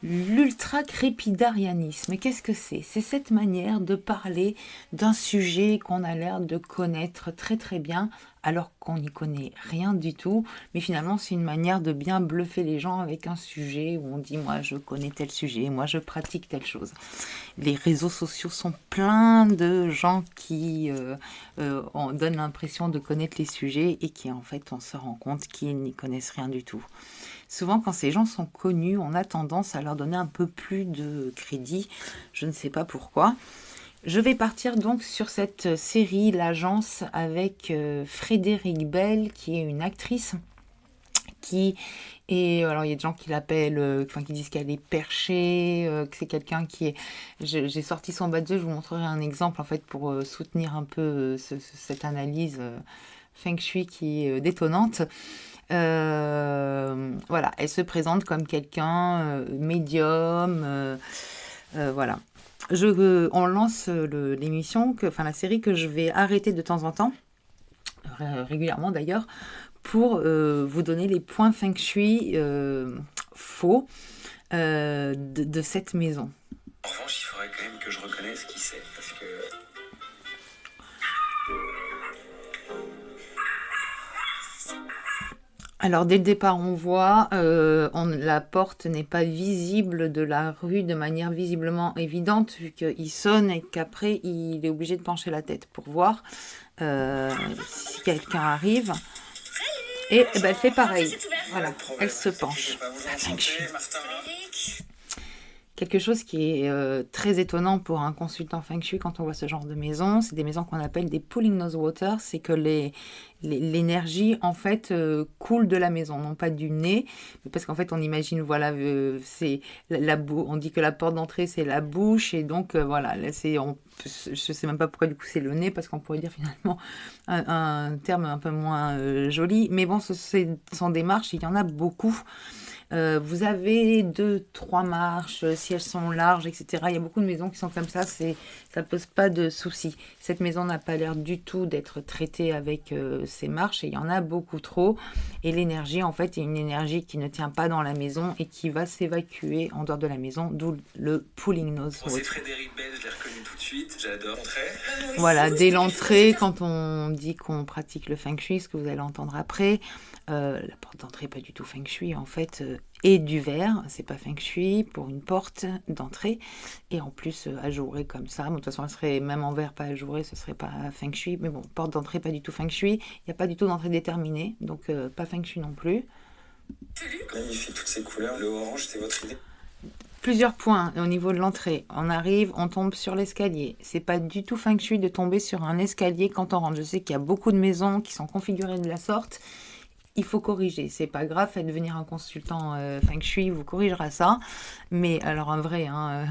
L'ultra-crépidarianisme, qu'est-ce que c'est? C'est cette manière de parler d'un sujet qu'on a l'air de connaître très très bien, alors qu'on n'y connaît rien du tout, mais finalement c'est une manière de bien bluffer les gens avec un sujet où on dit moi je connais tel sujet, moi je pratique telle chose. Les réseaux sociaux sont pleins de gens qui on donne l'impression de connaître les sujets et qui en fait on se rend compte qu'ils n'y connaissent rien du tout. Souvent, quand ces gens sont connus, on a tendance à leur donner un peu plus de crédit. Je ne sais pas pourquoi. Je vais partir donc sur cette série, L'Agence, avec Frédéric Bell, qui est une actrice qui est... Alors, il y a des gens qui l'appellent, enfin, qui disent qu'elle est perchée, que c'est quelqu'un qui est... J'ai sorti son badge, je vous montrerai un exemple, en fait, pour soutenir un peu cette analyse Feng Shui qui est détonnante. Voilà, elle se présente comme quelqu'un médium, voilà. On lance l'émission, enfin la série que je vais arrêter de temps en temps, régulièrement d'ailleurs, pour vous donner les points feng shui faux de cette maison. En revanche, il faudrait quand même que je reconnaisse qui c'est, parce que... Alors dès le départ, on voit la porte n'est pas visible de la rue de manière visiblement évidente vu qu'il sonne et qu'après il est obligé de pencher la tête pour voir si quelqu'un arrive. Et ben, elle fait pareil. Voilà, elle se penche. Quelque chose qui est très étonnant pour un consultant Feng Shui quand on voit ce genre de maison, c'est des maisons qu'on appelle des pulling nose water, c'est que l'énergie en fait coule de la maison, non pas du nez, mais parce qu'en fait on imagine, voilà, c'est on dit que la porte d'entrée c'est la bouche, et donc voilà, là, je sais même pas pourquoi du coup c'est le nez, parce qu'on pourrait dire finalement un terme un peu moins joli, mais bon, ce sont des marches, il y en a beaucoup. Vous avez 2-3 marches, si elles sont larges, etc. Il y a beaucoup de maisons qui sont comme ça, ça pose pas de soucis. Cette maison n'a pas l'air du tout d'être traitée avec ces marches, et il y en a beaucoup trop. Et l'énergie, en fait, est une énergie qui ne tient pas dans la maison et qui va s'évacuer en dehors de la maison, d'où le pulling nose. C'est Frédéric Bell, je l'ai reconnu tout de suite, j'adore. Voilà, dès l'entrée, quand on dit qu'on pratique le Feng Shui, ce que vous allez entendre après, la porte d'entrée pas du tout Feng Shui en fait, et du verre, c'est pas Feng Shui pour une porte d'entrée, et en plus ajourée comme ça. Bon, de toute façon, elle serait même en verre pas ajourée, ce serait pas Feng Shui, mais bon, porte d'entrée pas du tout Feng Shui, il n'y a pas du tout d'entrée déterminée, donc pas Feng Shui non plus. Magnifique, toutes ces couleurs, le orange, c'est votre idée? Plusieurs points au niveau de l'entrée. On arrive, on tombe sur l'escalier. C'est pas du tout Feng Shui de tomber sur un escalier quand on rentre. Je sais qu'il y a beaucoup de maisons qui sont configurées de la sorte. Il faut corriger, c'est pas grave, faites devenir un consultant Feng Shui, vous corrigera ça, mais alors un vrai, hein,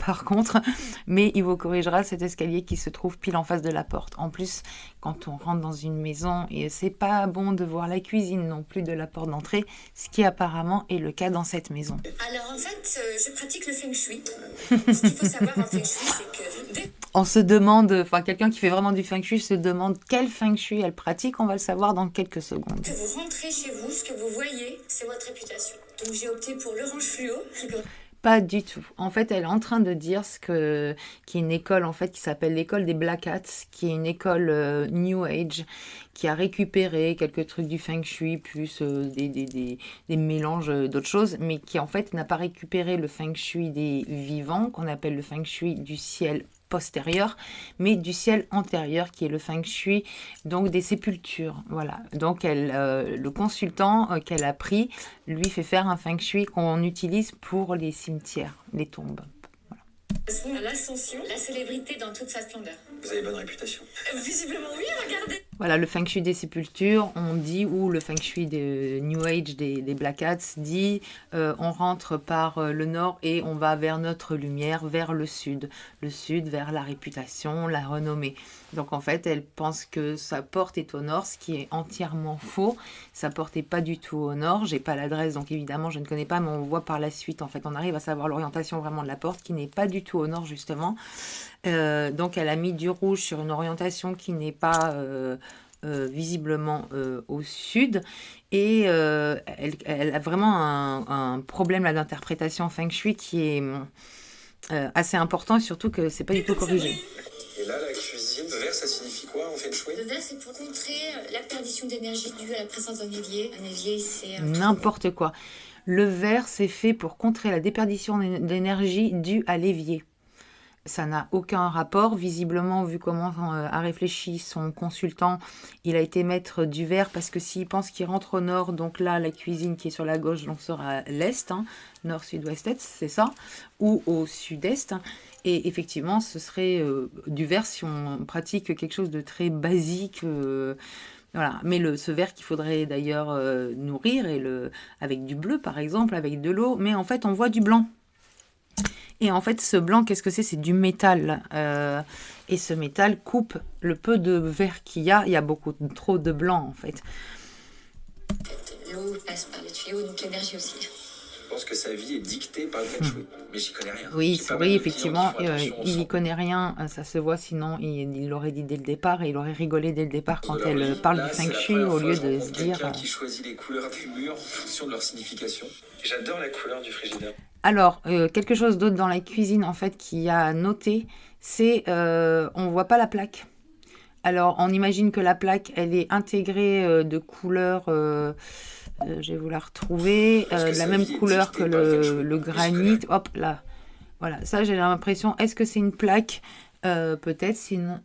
par contre, mais il vous corrigera cet escalier qui se trouve pile en face de la porte. En plus, quand on rentre dans une maison, et c'est pas bon de voir la cuisine non plus de la porte d'entrée, ce qui apparemment est le cas dans cette maison. Alors en fait, je pratique le Feng Shui. Ce qu'il faut savoir en Feng Shui, c'est que... On se demande, enfin quelqu'un qui fait vraiment du Feng Shui se demande quel Feng Shui elle pratique, on va le savoir dans quelques secondes. Que vous rentrez chez vous, ce que vous voyez, c'est votre réputation. Donc j'ai opté pour l'orange fluo. Pas du tout. En fait, elle est en train de dire qui est une école en fait qui s'appelle l'école des Black Hats, qui est une école New Age, qui a récupéré quelques trucs du Feng Shui plus des mélanges d'autres choses, mais qui en fait n'a pas récupéré le Feng Shui des vivants, qu'on appelle le Feng Shui du ciel postérieur, mais du ciel antérieur, qui est le Feng Shui donc des sépultures. Voilà. Donc le consultant qu'elle a pris lui fait faire un Feng Shui qu'on utilise pour les cimetières, les tombes. À l'ascension, la célébrité dans toute sa splendeur. Vous avez bonne réputation. Visiblement oui, regardez. Voilà, le Feng Shui des sépultures, on dit, ou le Feng Shui de New Age des Black Hats dit, on rentre par le nord et on va vers notre lumière, vers le sud. Le sud, vers la réputation, la renommée. Donc en fait, elle pense que sa porte est au nord, ce qui est entièrement faux. Sa porte n'est pas du tout au nord. J'ai pas l'adresse, donc évidemment, je ne connais pas, mais on voit par la suite. En fait, on arrive à savoir l'orientation vraiment de la porte, qui n'est pas du tout au nord, justement. Donc elle a mis du rouge sur une orientation qui n'est pas visiblement au sud. Et elle a vraiment un problème là d'interprétation Feng Shui qui est assez important, et surtout que c'est pas du tout corrigé. Et là, la cuisine, le vert, ça signifie quoi en Feng Shui? Le vert, c'est pour contrer la perdition d'énergie due à la présence d'un évier. Un évier, c'est un N'importe quoi. Le vert, c'est fait pour contrer la déperdition d'énergie due à l'évier. Ça n'a aucun rapport. Visiblement, vu comment a réfléchi son consultant, il a été maître du vert parce que s'il pense qu'il rentre au nord, donc là, la cuisine qui est sur la gauche, donc sera l'est, hein, nord, sud, ouest, est, c'est ça, ou au sud-est. Et effectivement, ce serait du vert si on pratique quelque chose de très basique. Voilà. Mais ce vert qu'il faudrait d'ailleurs nourrir, avec du bleu par exemple, avec de l'eau, mais en fait, on voit du blanc. Et en fait, ce blanc, qu'est-ce que c'est? C'est du métal. Et ce métal coupe le peu de vert qu'il y a. Il y a beaucoup trop de blanc, en fait. L'eau passe par les tuyaux, donc l'énergie aussi. Je pense que sa vie est dictée par le Feng Shui. Mais j'y connais rien. Oui, J'ai pas mal oui, de effectivement, clients qui font attention au il n'y sang. connaît rien, ça se voit, sinon il l'aurait dit dès le départ, et il aurait rigolé dès le départ quand De leur elle lit, parle là, du c'est Feng la Shui, première au fois lieu que je de se rencontre dire... quelqu'un qui choisit les couleurs des murs en fonction de leur signification. J'adore la couleur du frigidaire. Alors, quelque chose d'autre dans la cuisine, en fait, qui a à noter, c'est on voit pas la plaque. Alors, on imagine que la plaque, elle est intégrée de couleurs, je vais vous la retrouver, Parce que de la sa même vie est couleur que dictée par le Feng Shui. le Mais j'y connais granit. rien. Hop, là. Voilà, ça, j'ai l'impression, est-ce que c'est une plaque? Peut-être, sinon,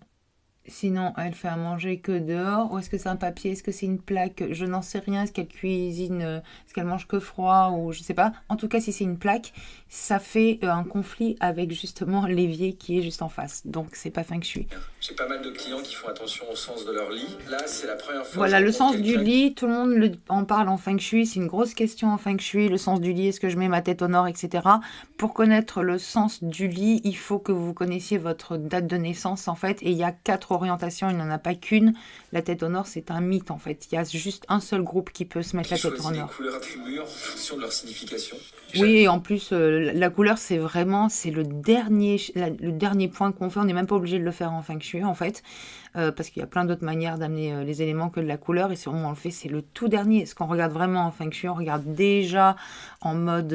elle fait à manger que dehors. Ou est-ce que c'est un papier? Est-ce que c'est une plaque? Je n'en sais rien. Est-ce qu'elle cuisine? Est-ce qu'elle mange que froid? Ou je sais pas. En tout cas, si c'est une plaque, ça fait un conflit avec justement l'évier qui est juste en face. Donc, c'est pas Feng Shui. J'ai pas mal de clients qui font attention au sens de leur lit. Là, c'est la première fois que Voilà, je le rencontre sens du quelqu'un lit, tout le monde en parle en Feng Shui, c'est une grosse question en Feng Shui, le sens du lit, est-ce que je mets ma tête au nord, etc. Pour connaître le sens du lit, il faut que vous connaissiez votre date de naissance, en fait, et il y a 4 orientations, il n'y en a pas qu'une. La tête au nord, c'est un mythe, en fait. Il y a juste un seul groupe qui peut se mettre qui la tête au choisit les nord. couleurs des murs en fonction de leur signification. Oui, et en plus, la couleur, c'est le dernier point qu'on fait. On n'est même pas obligé de le faire en Feng Shui, en fait, parce qu'il y a plein d'autres manières d'amener les éléments que de la couleur. Et si on le fait, c'est le tout dernier. Ce qu'on regarde vraiment en Feng Shui, on regarde déjà en mode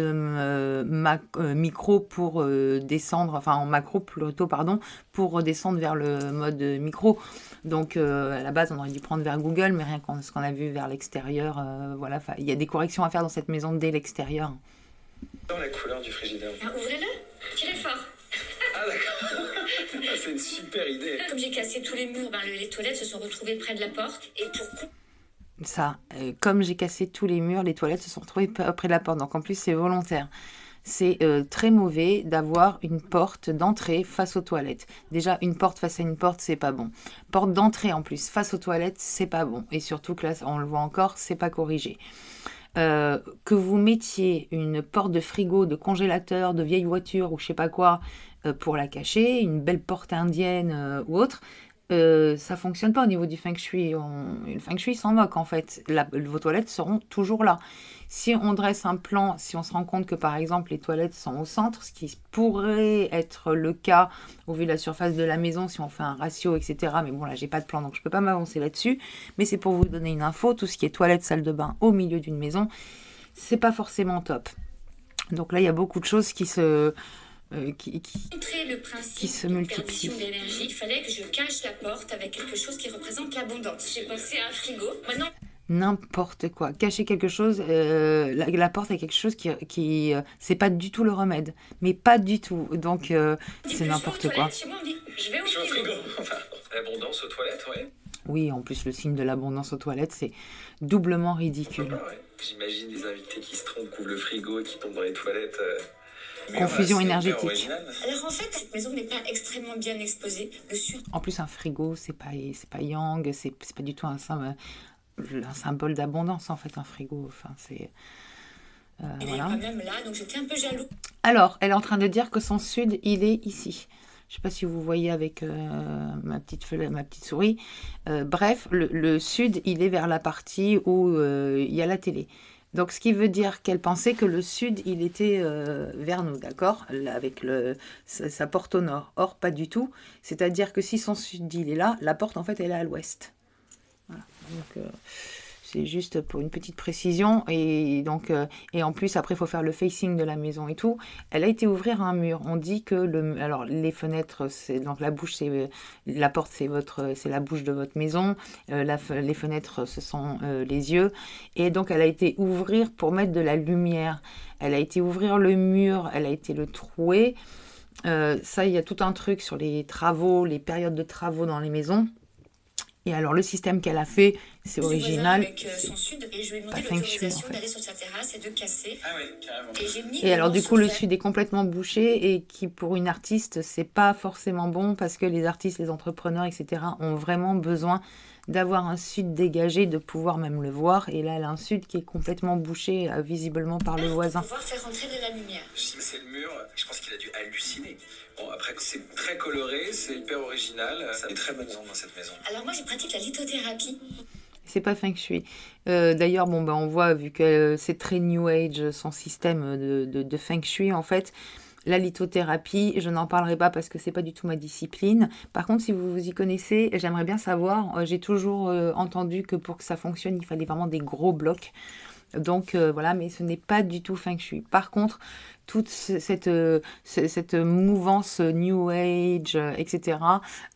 micro pour descendre, enfin en macro plutôt, pardon, pour redescendre vers le mode micro. Donc, à la base, on aurait dû prendre vers Google, mais rien qu'en ce qu'on a vu vers l'extérieur, voilà, il y a des corrections à faire dans cette maison dès l'extérieur. Dans la couleur du frigidaire. Ah, ouvrez-le, tirez fort. Ah d'accord. Ah, c'est une super idée. Comme j'ai cassé tous les murs, les toilettes se sont retrouvées près de la porte. Et pour Ça, comme j'ai cassé tous les murs, les toilettes se sont retrouvées près de la porte. Donc en plus, c'est volontaire. C'est très mauvais d'avoir une porte d'entrée face aux toilettes. Déjà, une porte face à une porte, c'est pas bon. Porte d'entrée en plus, face aux toilettes, c'est pas bon. Et surtout que là, on le voit encore, c'est pas corrigé. Que vous mettiez une porte de frigo, de congélateur, de vieille voiture ou je sais pas quoi pour la cacher, une belle porte indienne ou autre, ça fonctionne pas au niveau du Feng Shui. Le Feng Shui s'en moque en fait. Vos toilettes seront toujours là. Si on dresse un plan, si on se rend compte que par exemple les toilettes sont au centre, ce qui pourrait être le cas au vu de la surface de la maison si on fait un ratio, etc. Mais bon là j'ai pas de plan donc je peux pas m'avancer là-dessus. Mais c'est pour vous donner une info, tout ce qui est toilette, salle de bain au milieu d'une maison, c'est pas forcément top. Donc là il y a beaucoup de choses qui se contrer le principe se de multiplient. perdition d'énergie, il fallait que je cache la porte avec quelque chose qui représente l'abondance. J'ai pensé à un frigo. Maintenant, N'importe quoi. Cacher quelque chose, la porte est quelque chose qui c'est pas du tout le remède. Mais pas du tout. Donc, c'est n'importe quoi. chez moi, on dit je vais au Je suis au frigo. frigo. L'abondance aux toilettes, ouais. Oui, en plus, le signe de l'abondance aux toilettes, c'est doublement ridicule. Ah ouais. J'imagine des invités qui se trompent, couvrent le frigo et qui tombent dans les toilettes. Confusion C'est hyper énergétique. original. Alors en fait, cette maison n'est pas extrêmement bien exposée. Le sud En plus, un frigo, c'est pas yang, c'est pas du tout un symbole d'abondance, en fait, un frigo. Enfin, c'est... il est voilà. quand même là, donc j'étais un peu jaloux. Alors, elle est en train de dire que son sud, il est ici. Je ne sais pas si vous voyez avec ma petite souris. Bref, le sud, il est vers la partie où il y a la télé. Donc, ce qui veut dire qu'elle pensait que le sud, il était vers nous, d'accord? Avec sa porte au nord. Or, pas du tout. C'est-à-dire que si son sud, il est là, la porte, en fait, elle est à l'ouest. Voilà. Donc, c'est juste pour une petite précision. Et donc, et en plus, après, il faut faire le facing de la maison et tout. Elle a été ouvrir un mur. On dit que alors les fenêtres, c'est donc la bouche, c'est la porte, c'est la bouche de votre maison. Les fenêtres, ce sont les yeux. Et donc, elle a été ouvrir pour mettre de la lumière. Elle a été ouvrir le mur. Elle a été le trouer. Ça, il y a tout un truc sur les travaux, les périodes de travaux dans les maisons. Et alors, le système qu'elle a fait, c'est original. Avec son sud, et je lui ai demandé l'autorisation d'aller sur sa terrasse et de casser. Ah ouais, carrément. Et j'ai mis Et alors, du coup, le sud est complètement bouché et qui, pour une artiste, c'est pas forcément bon parce que les artistes, les entrepreneurs, etc., ont vraiment besoin d'avoir un sud dégagé, de pouvoir même le voir. Et là, elle a un sud qui est complètement bouché, visiblement par le voisin. pouvoir faire rentrer de la lumière. C'est le mur, je pense qu'il a dû halluciner. Bon, après, c'est très coloré, c'est hyper original. Ça a des très bonnes ondes dans cette maison. Alors moi, je pratique la lithothérapie. C'est pas feng shui. D'ailleurs, bon, on voit, vu que c'est très New Age, son système de feng shui, en fait, la lithothérapie, je n'en parlerai pas parce que c'est pas du tout ma discipline. Par contre, si vous vous y connaissez, j'aimerais bien savoir. J'ai toujours entendu que pour que ça fonctionne, il fallait vraiment des gros blocs. Donc voilà, mais ce n'est pas du tout feng shui. Par contre, toute cette mouvance New Age, etc.,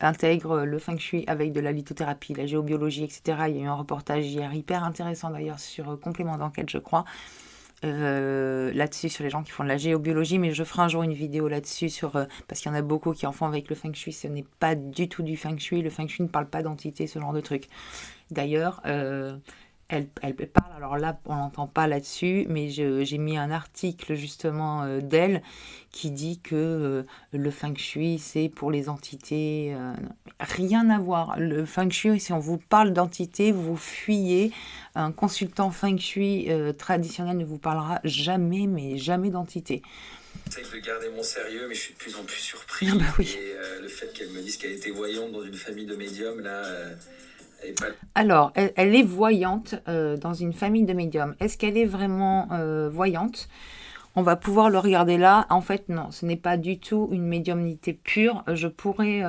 intègre le feng shui avec de la lithothérapie, la géobiologie, etc. Il y a eu un reportage hier hyper intéressant d'ailleurs sur Complément d'enquête, je crois, là-dessus, sur les gens qui font de la géobiologie, mais je ferai un jour une vidéo là-dessus, parce qu'il y en a beaucoup qui en font avec le feng shui. Ce n'est pas du tout du feng shui. Le feng shui ne parle pas d'entité, ce genre de truc. D'ailleurs, elle parle, alors là, on l'entend pas là-dessus, mais j'ai mis un article justement d'elle qui dit que le feng shui, c'est pour les entités. Rien à voir. Le feng shui, si on vous parle d'entité, vous fuyez. Un consultant feng shui traditionnel ne vous parlera jamais, mais jamais d'entité. J'essaie de garder mon sérieux, mais je suis de plus en plus surpris. Ah bah oui. Et le fait qu'elle me dise qu'elle était voyante dans une famille de médiums, là... Alors, elle est voyante dans une famille de médiums. Est-ce qu'elle est vraiment voyante? On va pouvoir le regarder là. En fait, non, ce n'est pas du tout une médiumnité pure. Je pourrais...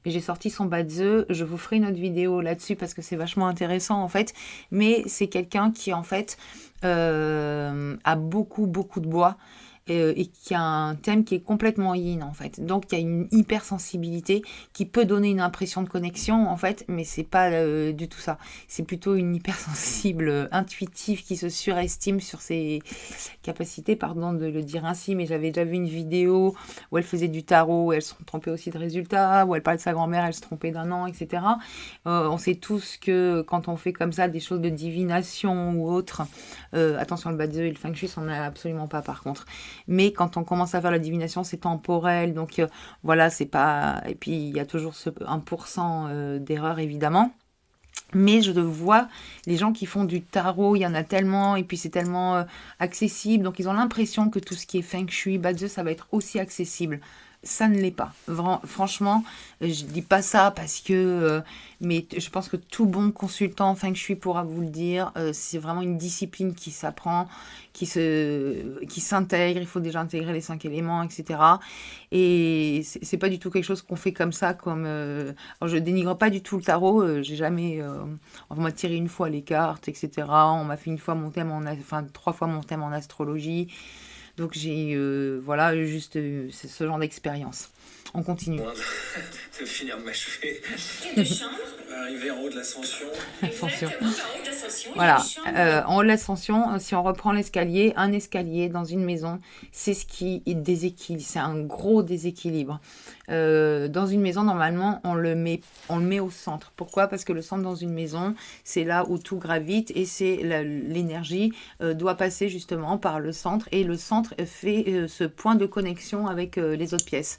j'ai sorti son Badze. Je vous ferai une autre vidéo là-dessus parce que c'est vachement intéressant, en fait. Mais c'est quelqu'un qui, en fait, a beaucoup, beaucoup de bois. Et qui a un thème qui est complètement yin en fait. Donc il y a une hypersensibilité qui peut donner une impression de connexion en fait, mais c'est pas du tout ça. C'est plutôt une hypersensible intuitive qui se surestime sur ses capacités, pardon de le dire ainsi, mais j'avais déjà vu une vidéo où elle faisait du tarot, où elle se trompait aussi de résultats, où elle parlait de sa grand-mère, elle se trompait d'un an, etc. On sait tous que quand on fait comme ça des choses de divination ou autre, attention, le Badze et le feng shui, ça n'en a absolument pas par contre. Mais quand on commence à faire la divination, c'est temporel. Donc voilà, c'est pas... Et puis il y a toujours ce 1% d'erreur évidemment. Mais je vois les gens qui font du tarot, il y en a tellement, et puis c'est tellement accessible. Donc ils ont l'impression que tout ce qui est feng shui, Badze, ça va être aussi accessible. Ça ne l'est pas. Franchement, je dis pas ça parce que... mais je pense que tout bon consultant feng shui pourra vous le dire. C'est vraiment une discipline qui s'apprend, qui s'intègre. Il faut déjà intégrer les 5 éléments, etc. Et c'est pas du tout quelque chose qu'on fait comme ça. Alors je dénigre pas du tout le tarot. J'ai jamais... on m'a tiré une fois les cartes, etc. On m'a fait une fois mon thème, 3 fois mon thème en astrologie. Donc j'ai, voilà, juste c'est ce genre d'expérience. On continue. De finir de m'achever. De chambre. Arriver en haut de l'ascension. Ascension. Exactement, en haut de l'ascension. Voilà, en haut de l'ascension, si on reprend l'escalier, un escalier dans une maison, c'est ce qui est déséquilibre, c'est un gros déséquilibre. Dans une maison, normalement, on le met au centre. Pourquoi? Parce que le centre dans une maison, c'est là où tout gravite et c'est l'énergie doit passer justement par le centre et le centre fait ce point de connexion avec les autres pièces.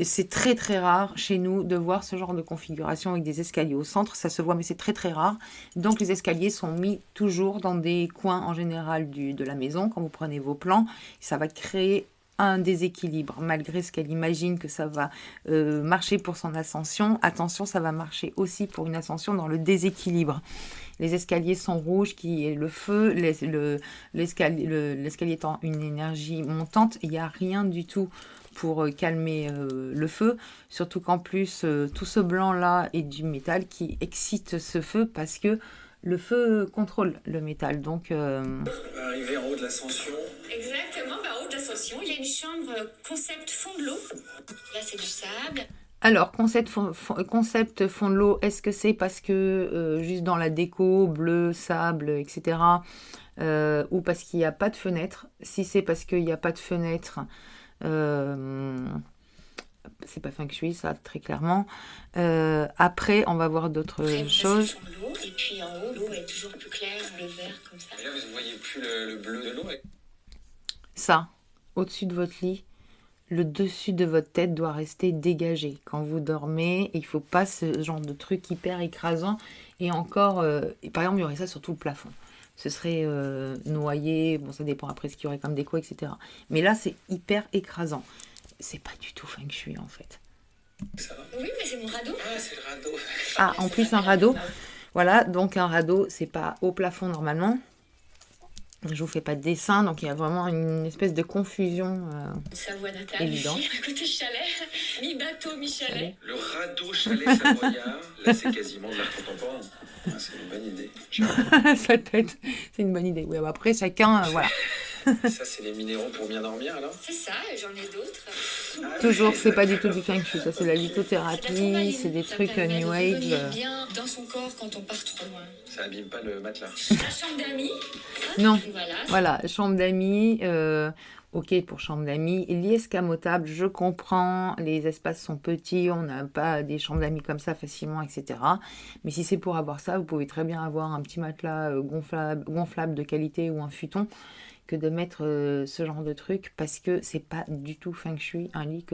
C'est très très rare chez nous de voir ce genre de configuration avec des escaliers au centre, ça se voit mais c'est très très rare. Donc les escaliers sont mis toujours dans des coins en général de la maison. Quand vous prenez vos plans, ça va créer un déséquilibre. Malgré ce qu'elle imagine que ça va marcher pour son ascension, attention, ça va marcher aussi pour une ascension dans le déséquilibre. Les escaliers sont rouges, qui est le feu, l'escalier étant une énergie montante, il n'y a rien du tout pour calmer le feu. Surtout qu'en plus, tout ce blanc-là est du métal qui excite ce feu parce que le feu contrôle le métal. Donc, On va arriver en haut de l'ascension. Exactement, en haut de l'ascension, il y a une chambre concept fond de l'eau. Là, c'est du sable. alors, concept fond de l'eau, est-ce que c'est parce que juste dans la déco, bleu, sable, etc. Ou parce qu'il n'y a pas de fenêtre? Si c'est parce qu'il n'y a pas de fenêtre, c'est pas feng shui, ça, très clairement. Après, on va voir d'autres choses. L'eau, et puis en haut, l'eau est toujours plus claire, le vert comme ça. Et là, vous ne voyez plus le bleu de l'eau. Ça, au-dessus de votre lit, le dessus de votre tête doit rester dégagé. Quand vous dormez, il ne faut pas ce genre de truc hyper écrasant. Et encore, par exemple, il y aurait ça sur tout le plafond. Ce serait noyé, bon, ça dépend après ce qu'il y aurait comme déco, etc. Mais là, c'est hyper écrasant. C'est pas du tout feng shui, en fait. Ça va? Oui, mais c'est mon radeau. Ah, c'est le radeau. Ah, en plus, un radeau. Voilà, donc un radeau, c'est pas au plafond normalement. Je vous fais pas de dessin, donc il y a vraiment une espèce de confusion. Savoie natale, Évident. à côté chalet, mi-bateau, mi-chalet. Le radeau chalet savoyard. Là, c'est quasiment de l'art contemporain. Ah, c'est une bonne idée. Sa tête, c'est une bonne idée. Oui, après, chacun, voilà. Ça, c'est les minéraux pour bien dormir, alors? C'est ça, et j'en ai d'autres. Toujours, c'est pas du tout du feng shui. Ça, c'est la lithothérapie, tourmaline. c'est des Ça trucs permet new de age. revenir bien dans son corps quand on part trop loin. Ça abîme pas le matelas. La chambre d'amis. Non. Et voilà. Voilà, chambre d'amis. Ok, pour chambre d'amis. Lit escamotable, je comprends. Les espaces sont petits, on n'a pas des chambres d'amis comme ça facilement, etc. Mais si c'est pour avoir ça, vous pouvez très bien avoir un petit matelas gonflable de qualité ou un futon que de mettre ce genre de truc parce que c'est pas du tout feng shui un lit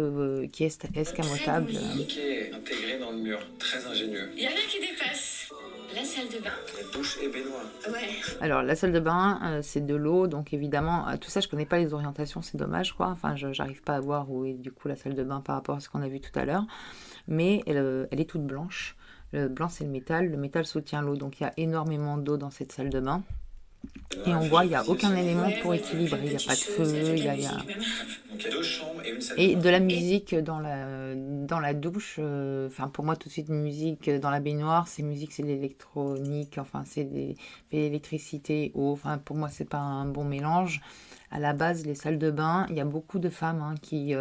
qui est escamotable. Qui est intégré dans le mur. Très ingénieux. Il y en a qui dépassent. La salle de bain. La douche et baignoire. Ouais. Alors la salle de bain, c'est de l'eau, donc évidemment tout ça je connais pas les orientations, c'est dommage quoi. Enfin j'arrive pas à voir où est du coup la salle de bain par rapport à ce qu'on a vu tout à l'heure, mais elle est toute blanche. Le blanc c'est le métal soutient l'eau, donc il y a énormément d'eau dans cette salle de bain. Et on voit, il n'y a aucun élément pour équilibrer. Il n'y a pas de feu, il y a... Donc il y a deux chambres et une salle. Et de la musique dans la douche. Enfin, pour moi, tout de suite, musique dans la baignoire, c'est musique, c'est de l'électronique. Enfin, c'est de l'électricité, eau. Enfin, pour moi, c'est pas un bon mélange. À la base, les salles de bain, il y a beaucoup de femmes qui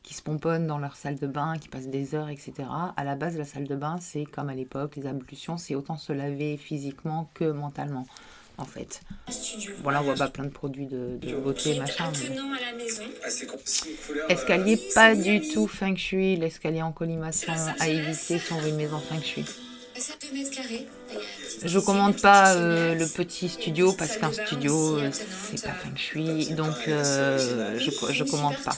se pomponnent dans leur salle de bain, qui passent des heures, etc. À la base, la salle de bain, c'est comme à l'époque, les ablutions, c'est autant se laver physiquement que mentalement. En fait. Bon, là, on voit pas plein de produits de beauté, machin. Attenant à la maison. Escalier, pas du tout feng shui. L'escalier en colimaçon à éviter si on veut une maison feng shui. C'est 2 mètres carrés. Je commande pas le petit studio parce qu'un studio, c'est pas feng shui. Donc, je commande pas.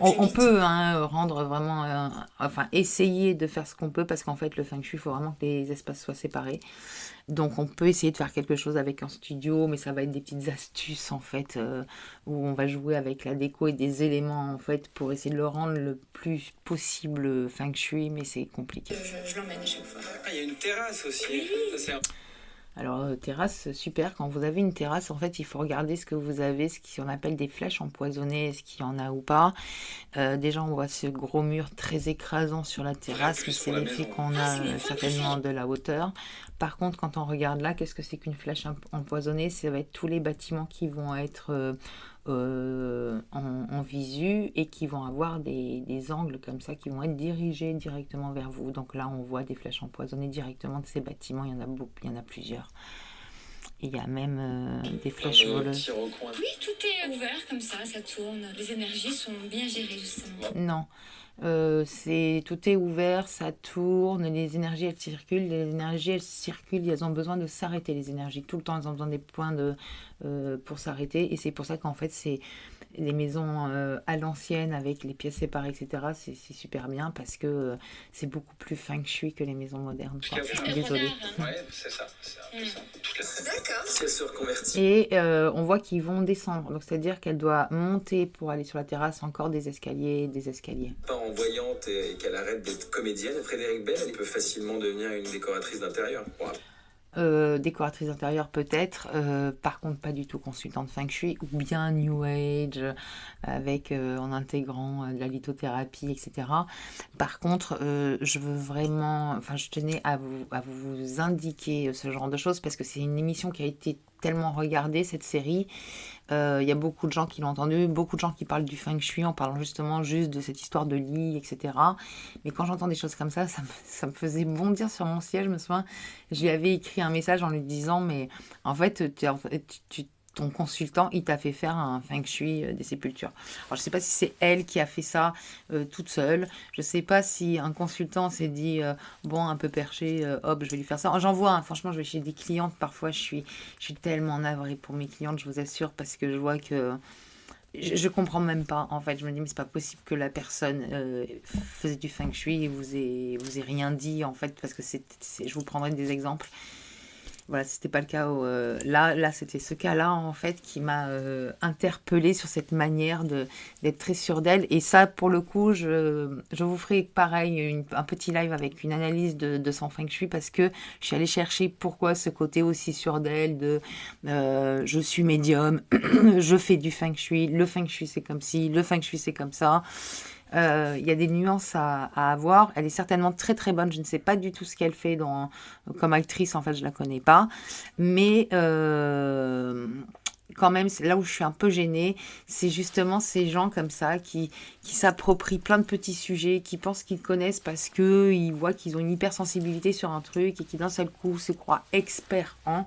On peut rendre vraiment... enfin, essayer de faire ce qu'on peut parce qu'en fait, le feng shui, il faut vraiment que les espaces soient séparés. Donc on peut essayer de faire quelque chose avec un studio, mais ça va être des petites astuces en fait, où on va jouer avec la déco et des éléments en fait pour essayer de le rendre le plus possible feng shui, mais c'est compliqué. Je l'emmène à chaque fois. Ah, il y a une terrasse aussi. Ça, alors terrasse, super, quand vous avez une terrasse, en fait il faut regarder ce que vous avez, ce qu'on appelle des flèches empoisonnées, est-ce qu'il y en a ou pas. Déjà on voit ce gros mur très écrasant sur la terrasse, mais c'est l'effet qu'on a certainement de la hauteur. Par contre, quand on regarde là, qu'est-ce que c'est qu'une flèche empoisonnée? Ça va être tous les bâtiments qui vont être en visu et qui vont avoir des angles comme ça qui vont être dirigés directement vers vous. Donc là, on voit des flèches empoisonnées directement de ces bâtiments. Il y en a beaucoup, il y en a plusieurs. Et il y a même des flèches voleuses. Oui, tout est ouvert comme ça tourne. Les énergies sont bien gérées justement. Non. Tout est ouvert, ça tourne, les énergies elles ont besoin de s'arrêter, les énergies tout le temps elles ont besoin des points pour s'arrêter, et c'est pour ça qu'en fait c'est les maisons à l'ancienne avec les pièces séparées, etc. c'est super bien parce que c'est beaucoup plus feng shui que les maisons modernes quoi. Désolée. Ouais, c'est ça. D'accord. Si elle se reconvertit. Et on voit qu'ils vont descendre, donc c'est-à-dire qu'elle doit monter pour aller sur la terrasse, encore des escaliers. Pas en voyante et qu'elle arrête d'être comédienne, Frédéric Bell, elle peut facilement devenir une décoratrice d'intérieur. Wow. Décoratrice d'intérieur peut-être, par contre pas du tout consultante Feng Shui, ou bien New Age, avec en intégrant de la lithothérapie, etc. Par contre, je veux vraiment, enfin je tenais à vous indiquer ce genre de choses, parce que c'est une émission qui a été tellement regardée, cette série. Il y a beaucoup de gens qui l'ont entendu, beaucoup de gens qui parlent du Feng Shui en parlant justement juste de cette histoire de lit, etc. Mais quand j'entends des choses comme ça me faisait bondir sur mon siège. Je me souviens, je lui avais écrit un message en lui disant, mais en fait, ton consultant, il t'a fait faire un Feng Shui des sépultures. Alors, je ne sais pas si c'est elle qui a fait ça toute seule. Je ne sais pas si un consultant s'est dit, bon, un peu perché, hop, je vais lui faire ça. J'en vois, hein, franchement, je vais chez des clientes. Parfois, je suis tellement navrée pour mes clientes, je vous assure, parce que je vois que je comprends même pas. En fait, je me dis, mais c'est pas possible que la personne faisait du Feng Shui et vous ait rien dit, en fait, parce que je vous prendrai des exemples. Voilà, c'était pas le cas. Là, c'était ce cas-là, en fait, qui m'a interpellée sur cette manière d'être très sûre d'elle. Et ça, pour le coup, je vous ferai pareil, un petit live avec une analyse de son Feng Shui, parce que je suis allée chercher pourquoi ce côté aussi sûr d'elle, je suis médium, je fais du Feng Shui, le Feng Shui c'est comme ci, le Feng Shui c'est comme ça. Il y a des nuances à avoir. Elle est certainement très très bonne. Je ne sais pas du tout ce qu'elle fait comme actrice. En fait, je la connais pas. Mais quand même, c'est là où je suis un peu gênée. C'est justement ces gens comme ça qui s'approprient plein de petits sujets, qui pensent qu'ils connaissent parce qu'ils voient qu'ils ont une hypersensibilité sur un truc et qui d'un seul coup se croient experts en.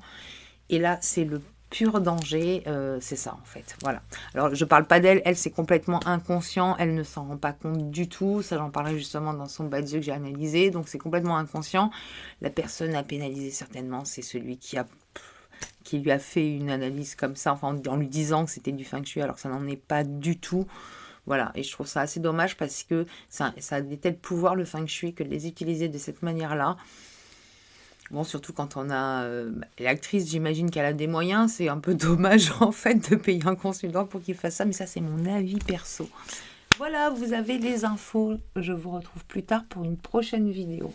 Et là, c'est le pur danger, c'est ça en fait, voilà. Alors je parle pas d'elle, elle c'est complètement inconscient, elle ne s'en rend pas compte du tout, ça j'en parlais justement dans son bas de yeux que j'ai analysé, donc c'est complètement inconscient. La personne à pénaliser certainement, c'est celui qui lui a fait une analyse comme ça, enfin en lui disant que c'était du Feng Shui alors que ça n'en est pas du tout. Voilà, et je trouve ça assez dommage parce que ça a des tels pouvoirs le Feng Shui que de les utiliser de cette manière-là. Bon, surtout quand on a l'actrice, j'imagine qu'elle a des moyens, c'est un peu dommage en fait de payer un consultant pour qu'il fasse ça, mais ça c'est mon avis perso. Voilà, vous avez les infos, je vous retrouve plus tard pour une prochaine vidéo.